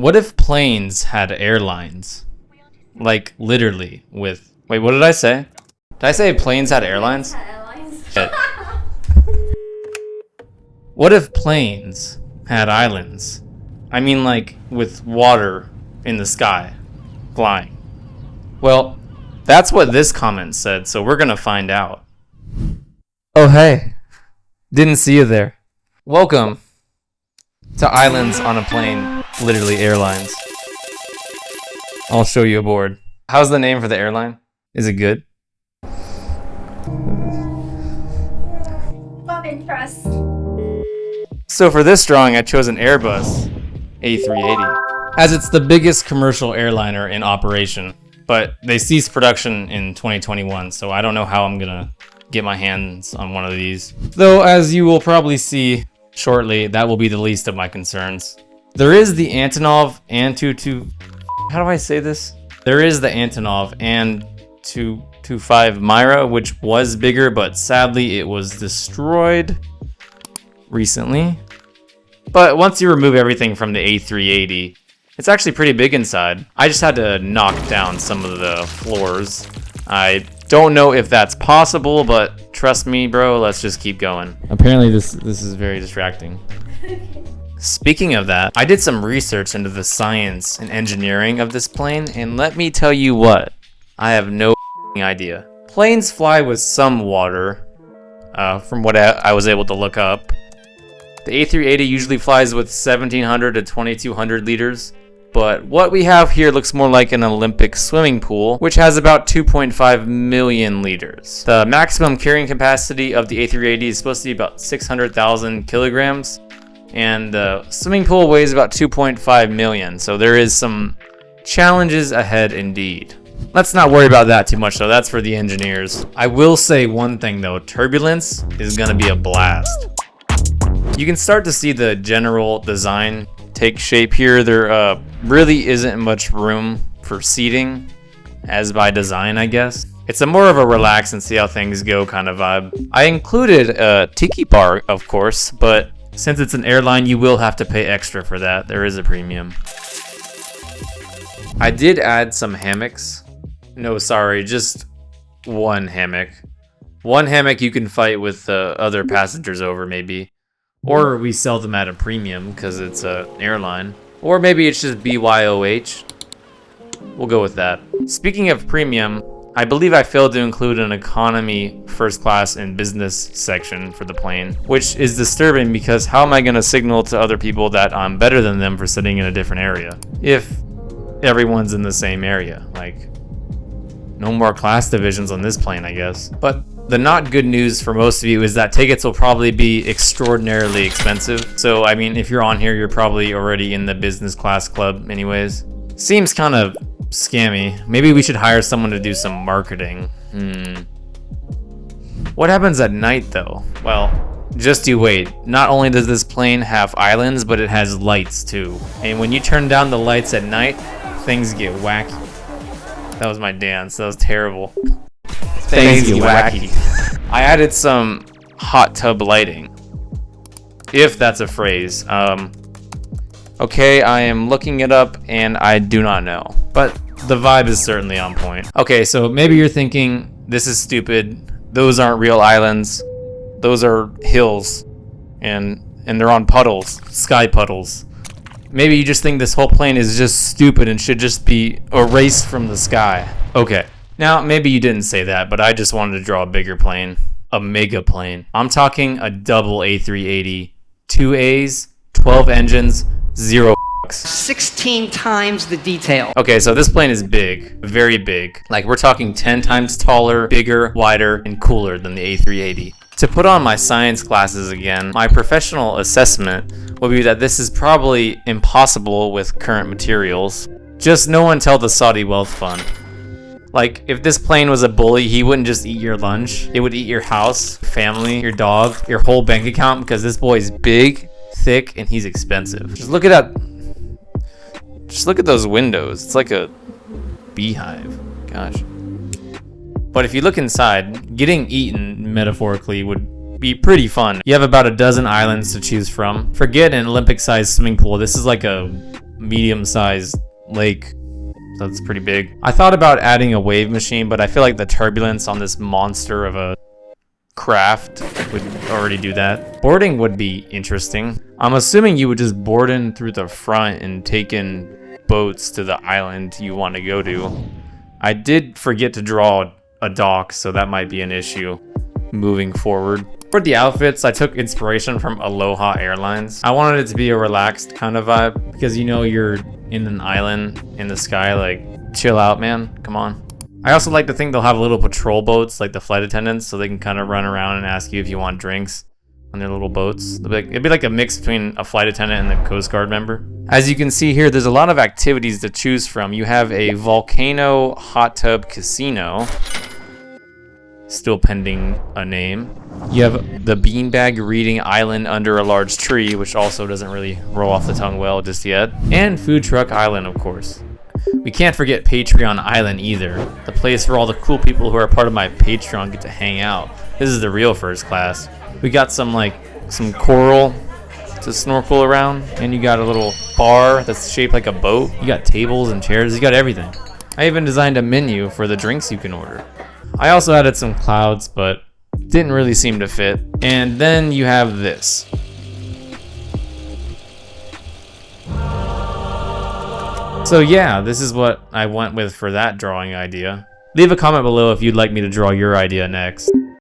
What if planes had airlines? Like, literally, with... Wait, what did I say? Did I say planes had airlines? Shit. What if planes had islands? I mean, like, with water in the sky, flying. Well, that's what this comment said, so we're gonna find out. Oh, hey. Didn't see you there. Welcome to Islands on a Plane, literally airlines. I'll show you aboard. How's the name for the airline? Is it good? Love interest. So for this drawing, I chose an Airbus A380, as it's the biggest commercial airliner in operation. But they ceased production in 2021, so I don't know how I'm gonna get my hands on one of these. Though, as you will probably see shortly, that will be the least of my concerns. There is the Antonov An-225... How do I say this? There is the Antonov An-225 Myra, which was bigger, but sadly it was destroyed recently. But once you remove everything from the A380, it's actually pretty big inside. I just had to knock down some of the floors. I don't know if that's possible, but trust me, bro, let's just keep going. Apparently this is very distracting. Speaking of that, I did some research into the science and engineering of this plane, and let me tell you what, I have no idea. Planes fly with some water, from what I was able to look up. The A380 usually flies with 1,700 to 2,200 liters, but what we have here looks more like an Olympic swimming pool, which has about 2.5 million liters. The maximum carrying capacity of the A380 is supposed to be about 600,000 kilograms, and the swimming pool weighs about 2.5 million, so there is some challenges ahead indeed. Let's not worry about that too much though, that's for the engineers. I will say one thing though, turbulence is gonna be a blast. You can start to see the general design take shape here. There really isn't much room for seating, as by design, I guess. It's a more of a relax and see how things go kind of vibe. I included a tiki bar, of course, but since it's an airline, you will have to pay extra for that. There is a premium. I did add some hammocks. No, sorry, just one hammock. One hammock you can fight with other passengers over, maybe. Or we sell them at a premium because it's an airline. Or maybe it's just BYOH. We'll go with that. Speaking of premium, I believe I failed to include an economy, first class, and business section for the plane, which is disturbing because how am I going to signal to other people that I'm better than them for sitting in a different area if everyone's in the same area? Like, no more class divisions on this plane, I guess. But the not good news for most of you is that tickets will probably be extraordinarily expensive. So, I mean, if you're on here, you're probably already in the business class club anyways. Seems kind of scammy. Maybe we should hire someone to do some marketing. What happens at night though? Well, just you wait. Not only does this plane have islands, but it has lights too. And when you turn down the lights at night, things get wacky. That was my dance. That was terrible. Things get wacky. I added some hot tub lighting, if that's a phrase. Okay, I am looking it up and I do not know, but the vibe is certainly on point. Okay, so maybe you're thinking this is stupid. Those aren't real islands. Those are hills, and they're on puddles, sky puddles. Maybe you just think this whole plane is just stupid and should just be erased from the sky. Okay. Now, maybe you didn't say that, but I just wanted to draw a bigger plane. A mega plane. I'm talking a double A380. 2 A's, 12 engines, 0 16 times the detail. Okay, so this plane is big. Very big. Like, we're talking 10 times taller, bigger, wider, and cooler than the A380. To put on my science glasses again, my professional assessment will be that this is probably impossible with current materials. Just no one tell the Saudi Wealth Fund. Like, if this plane was a bully, he wouldn't just eat your lunch. It would eat your house, family, your dog, your whole bank account, because this boy's big, thick, and he's expensive. Just look at that. Just look at those windows. It's like a beehive. Gosh. But if you look inside, getting eaten, metaphorically, would be pretty fun. You have about a dozen islands to choose from. Forget an Olympic-sized swimming pool. This is like a medium-sized lake. So that's pretty big. I thought about adding a wave machine, but I feel like the turbulence on this monster of a craft would already do that. Boarding would be interesting. I'm assuming you would just board in through the front and take in boats to the island you want to go to. I did forget to draw a dock, so that might be an issue moving forward. For the outfits, I took inspiration from Aloha Airlines. I wanted it to be a relaxed kind of vibe because you know you're in an island in the sky, like chill out, man, come on. I also like to think they'll have little patrol boats like the flight attendants so they can kind of run around and ask you if you want drinks on their little boats. It'd be like a mix between a flight attendant and a Coast Guard member. As you can see here, there's a lot of activities to choose from. You have a volcano hot tub casino, still pending a name. You have the beanbag reading island under a large tree, which also doesn't really roll off the tongue well just yet. And food truck island, of course. We can't forget Patreon Island either, the place where all the cool people who are part of my Patreon get to hang out. This is the real first class. We got some coral to snorkel around, and you got a little bar that's shaped like a boat. You got tables and chairs, you got everything. I even designed a menu for the drinks you can order. I also added some clouds, but didn't really seem to fit. And then you have this. So yeah, this is what I went with for that drawing idea. Leave a comment below if you'd like me to draw your idea next.